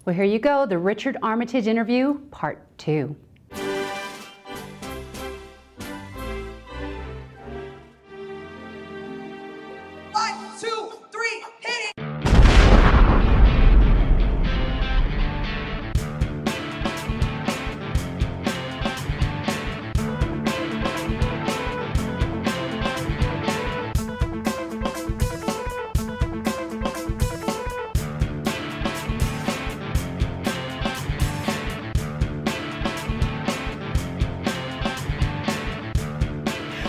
Well, here you go, the Richard Armitage interview, part 2.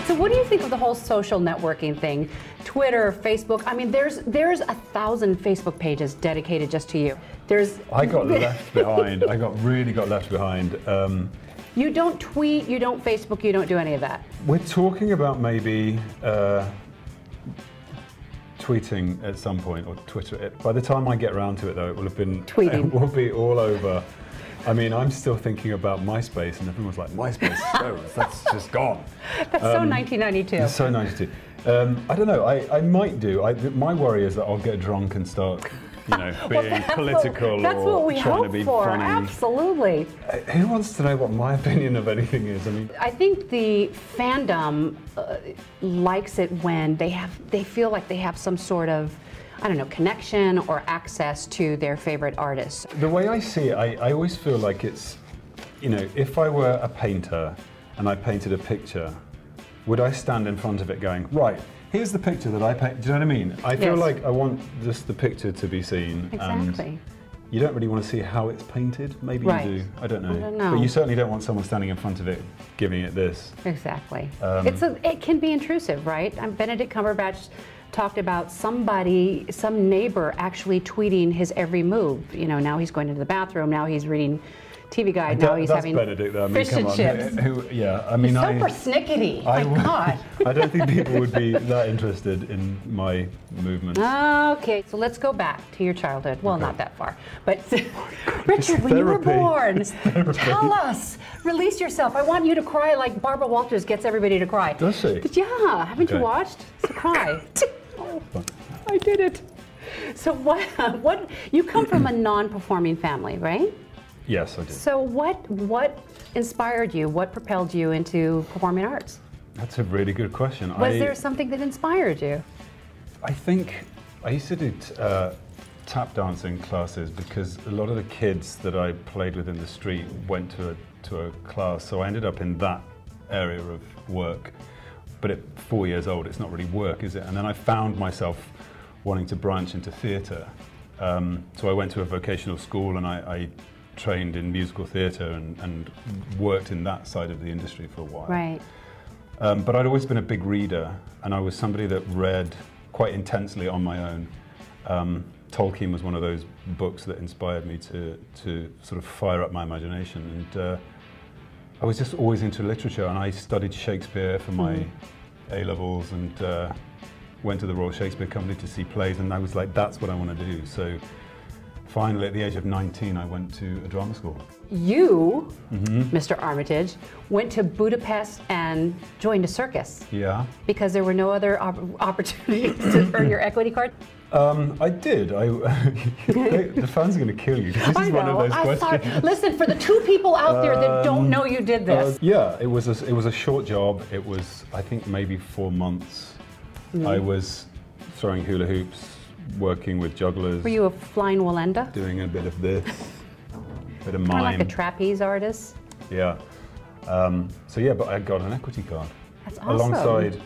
So what do you think of the whole social networking thing? Twitter, Facebook, I mean, there's 1,000 Facebook pages dedicated just to you. I got left behind. I really got left behind. You don't tweet, you don't Facebook, you don't do any of that. We're talking about maybe tweeting at some point, or Twitter. By the time I get around to it, though, it will have been tweeting. It will be all over. I mean, I'm still thinking about MySpace, and everyone's like, MySpace, that's just gone. That's so 1992. It's so 92. I don't know, I might do. My worry is that I'll get drunk and start, you know, being political or trying to be funny. Absolutely. Who wants to know what my opinion of anything is? I mean, I think the fandom likes it when they feel like they have some sort of, I don't know, connection or access to their favorite artists. The way I see it, I always feel like it's, you know, if I were a painter and I painted a picture, would I stand in front of it going, right, here's the picture that I painted, do you know what I mean? I feel like I want just the picture to be seen. Exactly. And you don't really want to see how it's painted. Maybe you do, I don't know. I don't know. But you certainly don't want someone standing in front of it giving it this. Exactly. It can be intrusive, right? Benedict Cumberbatch talked about some neighbor actually tweeting his every move. You know, now he's going into the bathroom, now he's reading TV Guide, now he's having Benedict, though. I mean, fish and chips. I mean, so persnickety, my God. I don't think people would be that interested in my movements. Okay, so let's go back to your childhood. Well, not that far, but Richard, when you were born, tell us, release yourself. I want you to cry like Barbara Walters gets everybody to cry. Does she? Yeah, haven't you watched? So cry. Oh, I did it. So what? You come from a non-performing family, right? Yes, I did. So what inspired you? What propelled you into performing arts? That's a really good question. Was there something that inspired you? I think I used to do tap dancing classes because a lot of the kids that I played with in the street went to a class, so I ended up in that area of work. But at 4 years old, it's not really work, is it? And then I found myself wanting to branch into theatre. So I went to a vocational school and I trained in musical theatre and worked in that side of the industry for a while. Right. But I'd always been a big reader, and I was somebody that read quite intensely on my own. Tolkien was one of those books that inspired me to sort of fire up my imagination. And I was just always into literature, and I studied Shakespeare for my A-levels and went to the Royal Shakespeare Company to see plays, and I was like, that's what I want to do. So finally, at the age of 19, I went to a drama school. You, Mr. Armitage, went to Budapest and joined a circus. Yeah. Because there were no other opportunities to earn your equity card? I did. The fans are going to kill you. This is one of those questions. Listen, for the 2 people out there that don't know you did this. Yeah, it was a short job. It was, I think, maybe 4 months. I was throwing hula hoops, working with jugglers. Were you a flying Wallenda? Doing a bit of this, a bit of mime. Kind of like a trapeze artist? Yeah. So yeah, but I got an equity card. That's awesome. Alongside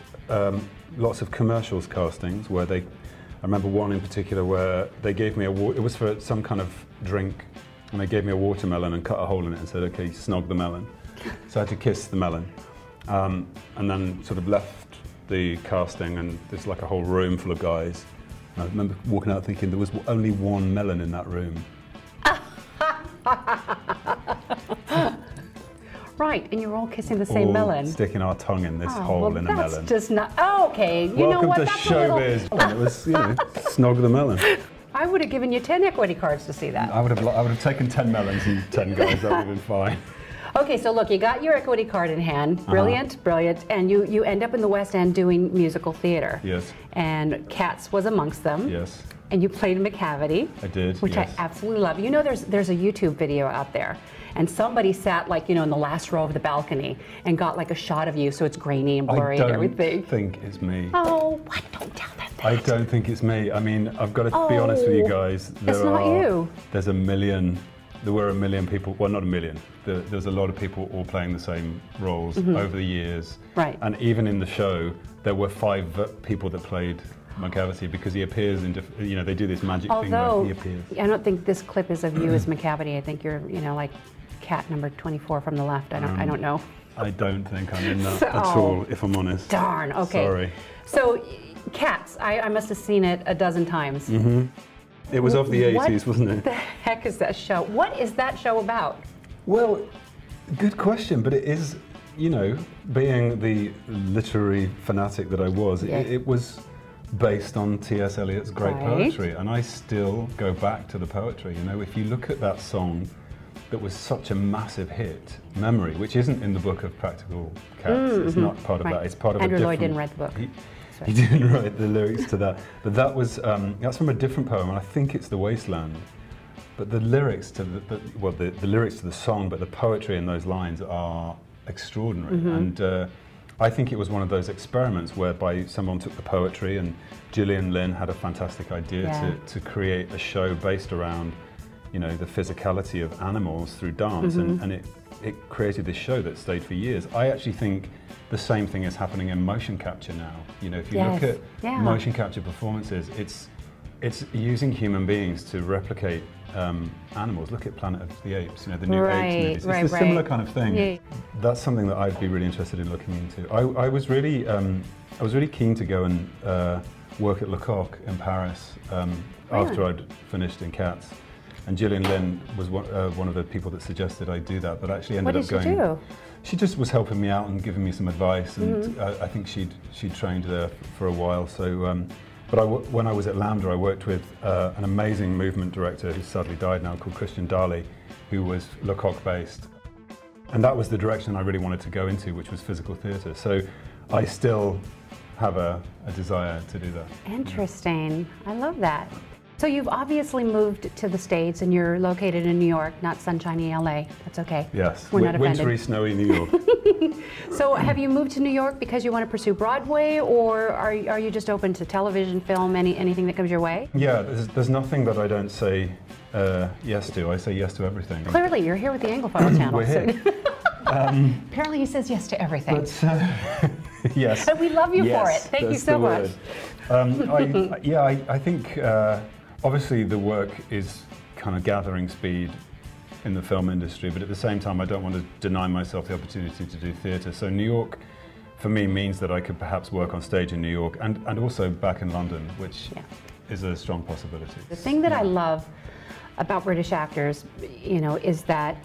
lots of commercials castings where I remember one in particular where they gave me it was for some kind of drink, and they gave me a watermelon and cut a hole in it and said, okay, snog the melon. So I had to kiss the melon. And then sort of left the casting, and there's like a whole room full of guys. I remember walking out thinking there was only one melon in that room. Right, and you're all kissing the same melon. Sticking our tongue in this hole in a melon. That's just not, okay, you know what, that's showbiz. It was, you know, snog the melon. I would have given you 10 equity cards to see that. I would have taken 10 melons and 10 guys, that would have been fine. Okay, so look, you got your equity card in hand. Brilliant, brilliant. And you end up in the West End doing musical theater. Yes. And Cats was amongst them. Yes. and you played McCavity. I did, which yes. I absolutely love. You know, there's a YouTube video out there, and somebody sat like, you know, in the last row of the balcony and got like a shot of you, so it's grainy and blurry and everything. I don't think it's me. Oh, what? Don't tell them that. I don't think it's me. I mean, I've got to be honest with you guys. It's not you. There's there were a million people, well, not a million. There's a lot of people all playing the same roles over the years. Right. And even in the show, there were 5 people that played McCavity, because he appears in different, you know, they do this magic thing where he appears. I don't think this clip is of you as McCavity. I think you're, you know, like cat number 24 from the left. I don't know. I don't think I'm in that at all, if I'm honest. Darn, okay. Sorry. So, Cats, I must have seen it a dozen times. It was of the 80s, wasn't it? What the heck is that show? What is that show about? Well, good question, but it is, you know, being the literary fanatic that I was, it was based on T.S. Eliot's great poetry, and I still go back to the poetry. You know, if you look at that song that was such a massive hit, Memory, which isn't in the book of Practical Cats, it's not part of that, it's part of Andrew a different... Lloyd didn't write the book. He didn't write the lyrics to that, but that was, that's from a different poem, and I think it's The Wasteland. But the lyrics to the lyrics to the song, but the poetry in those lines are extraordinary. And I think it was one of those experiments whereby someone took the poetry, and Gillian Lynne had a fantastic idea to create a show based around, you know, the physicality of animals through dance, and it created this show that stayed for years. I actually think the same thing is happening in motion capture now. You know, if you look at motion capture performances, it's using human beings to replicate animals. Look at Planet of the Apes, you know, the new apes movies. It's a similar kind of thing. Yeah. That's something that I'd be really interested in looking into. I was really keen to go and work at Lecoq in Paris after I'd finished in Cats. And Gillian Lynne was one of the people that suggested I do that, but actually ended up going... What did she do? She just was helping me out and giving me some advice, and I think she'd trained there for a while. So, but when I was at Lambda, I worked with an amazing movement director who's sadly died now, called Christian Daly, who was Lecoq based, and that was the direction I really wanted to go into, which was physical theatre. So, I still have a desire to do that. Interesting. I love that. So you've obviously moved to the States, and you're located in New York, not sunshiny LA. That's okay. Yes, we're not offended. Wintry, snowy New York. So have you moved to New York because you want to pursue Broadway, or are you just open to television, film, anything that comes your way? Yeah, there's nothing that I don't say yes to. I say yes to everything. Clearly, you're here with the Anglophile Channel. We're here. Apparently he says yes to everything. But, yes. And we love you for it. Thank you so much. I think obviously the work is kind of gathering speed in the film industry, but at the same time I don't want to deny myself the opportunity to do theatre. So New York for me means that I could perhaps work on stage in New York and also back in London, which is a strong possibility. The thing that I love about British actors, you know, is that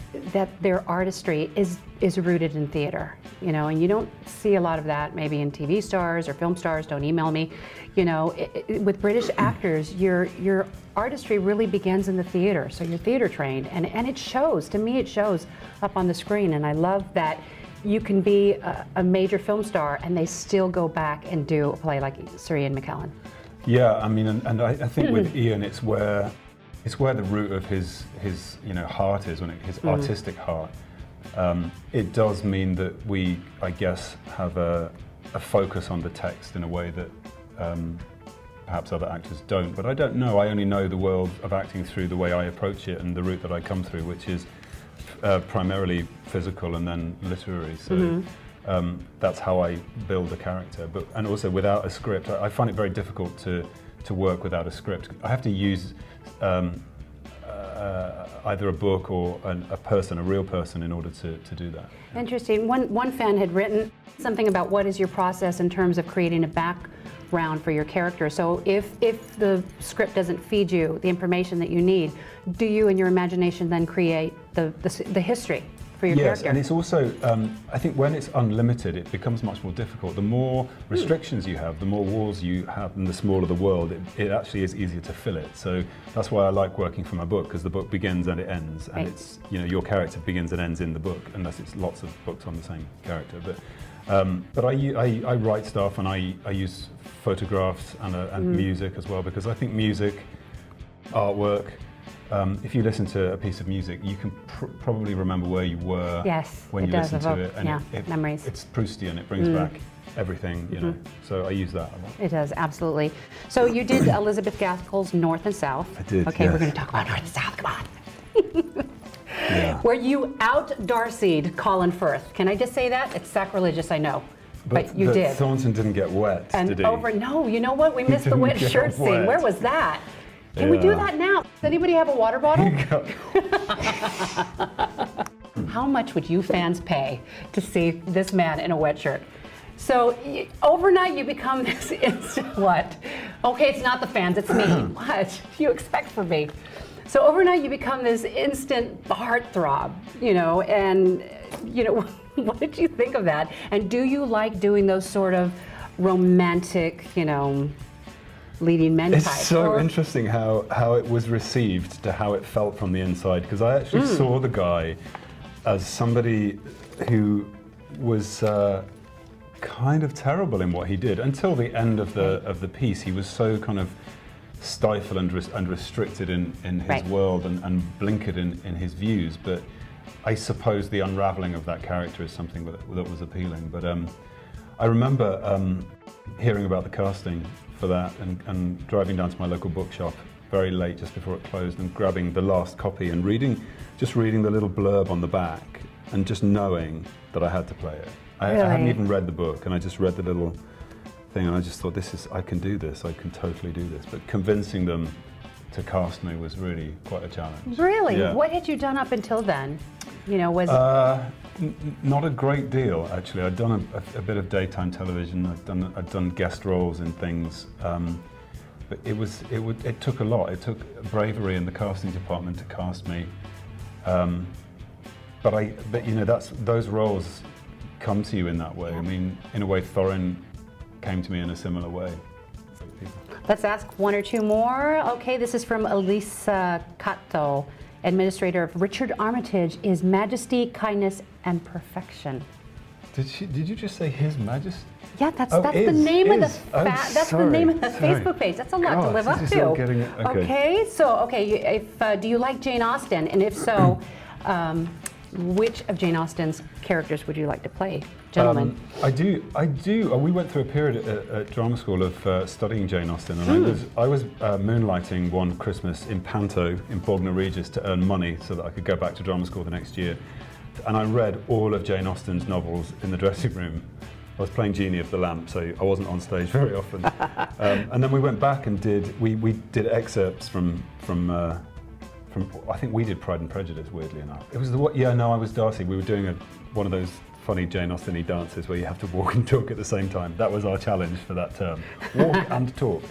their artistry is rooted in theater, you know, and you don't see a lot of that maybe in TV stars or film stars. Don't email me, you know. With British actors, your artistry really begins in the theater, so you're theater trained, and it shows. To me, it shows up on the screen, and I love that you can be a major film star and they still go back and do a play like Sir Ian McKellen. Yeah, I mean, and I think with Ian, it's where the root of his you know, heart is, his artistic heart. It does mean that we, I guess, have a focus on the text in a way that perhaps other actors don't. But I don't know. I only know the world of acting through the way I approach it and the route that I come through, which is primarily physical and then literary. So that's how I build a character. And also without a script, I find it very difficult to work without a script. I have to use either a book or a real person, in order to do that. Interesting. One fan had written something about what is your process in terms of creating a background for your character. So if the script doesn't feed you the information that you need, do you in your imagination then create the history for your character? Yes, and it's also, I think when it's unlimited, it becomes much more difficult. The more restrictions you have, the more walls you have, and the smaller the world, it actually is easier to fill it. So that's why I like working from a book, because the book begins and it ends, and it's, you know, your character begins and ends in the book, unless it's lots of books on the same character. But I write stuff, and I use photographs and music as well, because I think music artwork. If you listen to a piece of music, you can probably remember where you were when you listen to it. And memories. It's Proustian, it brings back everything, you know. So I use that a lot. It does, absolutely. So you did Elizabeth Gaskell's North and South. I did, Okay, yes. we're going to talk about North and South, come on. Yeah. Where you out-Darcy'd Colin Firth. Can I just say that? It's sacrilegious, I know. But you did. Thornton didn't get wet, and did he? No, you know what? We missed the wet shirt scene. Where was that? Can we do that now? Does anybody have a water bottle? How much would you fans pay to see this man in a wet shirt? So overnight you become this instant what? Okay, it's not the fans, it's me. What do you expect from me? So overnight you become this instant heartthrob, you know, and you know, what did you think of that? And do you like doing those sort of romantic, you know, leading men type? It's so interesting how it was received to how it felt from the inside, because I actually saw the guy as somebody who was kind of terrible in what he did until the end of the piece. He was so kind of stifled and restricted in his world and blinkered in his views. But I suppose the unraveling of that character is something that was appealing. But I remember hearing about the casting for that and driving down to my local bookshop very late, just before it closed, and grabbing the last copy and just reading the little blurb on the back and just knowing that I had to play it. I hadn't even read the book, and I just read the little thing, and I just thought, I can do this, I can totally do this. But convincing them to cast me was really quite a challenge. Really? Yeah. What had you done up until then? You know, was not a great deal, actually. I'd done a bit of daytime television. I'd done guest roles in things, but it took a lot. It took bravery in the casting department to cast me. But you know, those roles come to you in that way. I mean, in a way, Thorin came to me in a similar way. Let's ask one or two more. Okay, this is from Elisa Cato, administrator of Richard Armitage, is Majesty, Kindness, and Perfection. Did you just say His Majesty? Yeah, that's the name of the name of the Facebook page. That's a lot to live up to. Okay, so do you like Jane Austen, and if so, which of Jane Austen's characters would you like to play, gentlemen? I do. We went through a period at drama school of studying Jane Austen, and I was moonlighting one Christmas in Panto in Bognor Regis to earn money so that I could go back to drama school the next year. And I read all of Jane Austen's novels in the dressing room. I was playing Genie of the Lamp, so I wasn't on stage very often. And then we went back and we did excerpts from I think we did Pride and Prejudice, weirdly enough. It was I was Darcy. We were doing one of those funny Jane Austen-y dances where you have to walk and talk at the same time. That was our challenge for that term, walk and talk.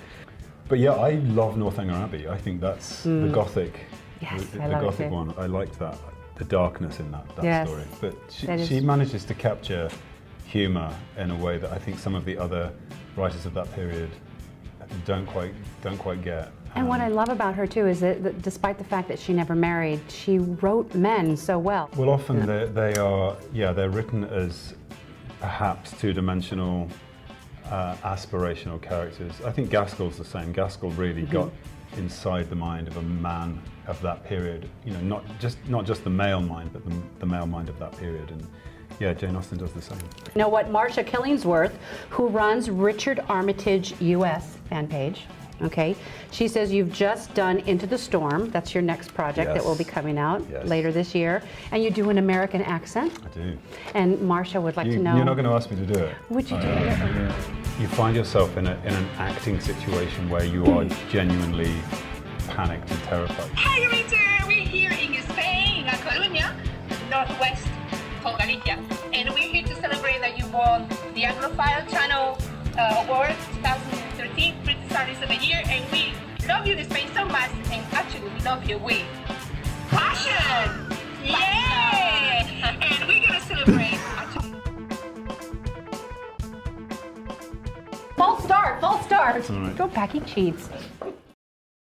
But yeah, I love Northanger Abbey. I think that's the Gothic, the Gothic one. I liked that, the darkness in that story. But she manages to capture humour in a way that I think some of the other writers of that period don't quite get. And what I love about her too is that despite the fact that she never married, she wrote men so well. Well, often they're written as perhaps two-dimensional, aspirational characters. I think Gaskell's the same. Gaskell really got inside the mind of a man of that period. You know, not just the male mind, but the male mind of that period. And yeah, Jane Austen does the same. You know what? Marcia Killingsworth, who runs Richard Armitage US fan page. Okay, she says you've just done Into the Storm. That's your next project that will be coming out later this year, and you do an American accent. I do. And Marcia would like to know. You're not going to ask me to do it. Would you do it? You find yourself in an acting situation where you are genuinely panicked and terrified. Hi, Richard. We're here in Spain, La Coruña, northwest of Galicia, and we're here to celebrate that you won the TheAnglophileChannel Award 2013, British Artist of the Year, and we love you in Spain so much, and actually we love you with passion! Yeah! And we're gonna celebrate. False start, false start. All right. Go Packy cheats.